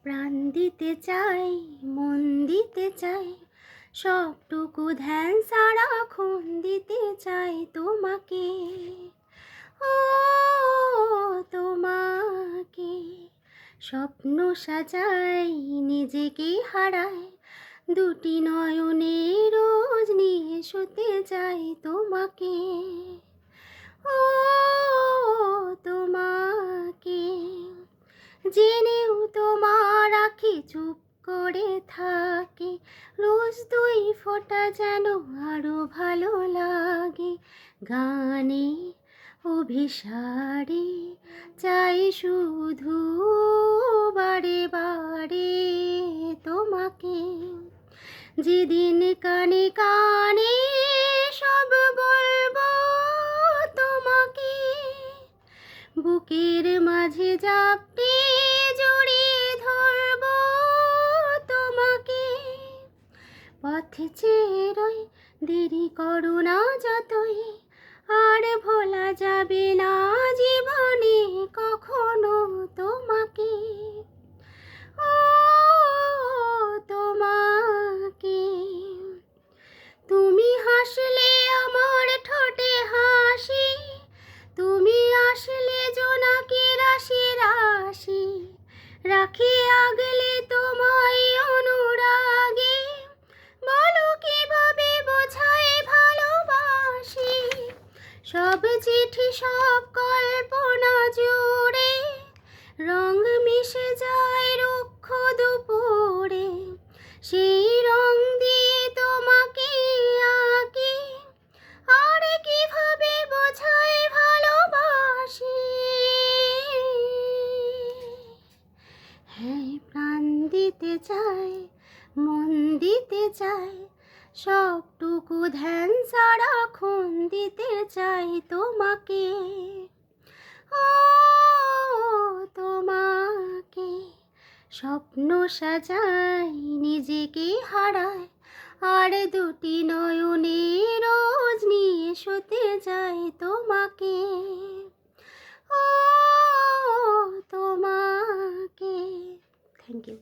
প্রাণ দিতে চাই, মন দিতে চাই, সবটুকু ধ্যান সারাক্ষণ দিতে চাই তোমাকে। ও তোমাকে স্বপ্ন সাজাই, নিজেকে হারাই, দুটি নয়নে রোজ নিয়ে শুতে যাই তোমাকে। ও তোমাকে জেনেও তোমার আঁখি চুপ করে থাকে, রোজ দুই ফোঁটা যেন আরো ভালো লাগে। গানে অভিসারে চাই শুধু বারে বারে তোমাকে। যেদিন কানে কানে সব বলবো তোমাকে, বুকের মাঝে জাপটে জড়িয়ে ধরবো তোমাকে। পথ চেরোই দেরি করো না যতই, আর ভোলা যাবে না জীবনে কখনো তোমাকে। ও তোমাকে তুমি হাসলে আমার ঠোঁটে হাসি, তুমি আসলে জোনাকি রাশি রাশি, রাখি আগলে তোমায় অনুরাগে, বলো কিভাবে বোঝাই ভালোবাসি। সব চিঠি সব কল্পনা জুড়ে রং মিশে যায় রুক্ষ দুপুরে, সেই রং দিয়ে তোমাকে আঁকি, আর কিভাবে বোঝাই ভালোবাসি। হ্যাঁ, প্রাণ দিতে চাই, মন দিতে চাই, সবটুকু ধ্যান সারাক্ষণ দিতে চাই তোমাকে। ও তোমাকে স্বপ্ন সাজাই, নিজেকে হারাই, আর দুটি নয়নে রোজ নিয়ে শুতে যাই তোমাকে। ও তোমাকে। Thank you.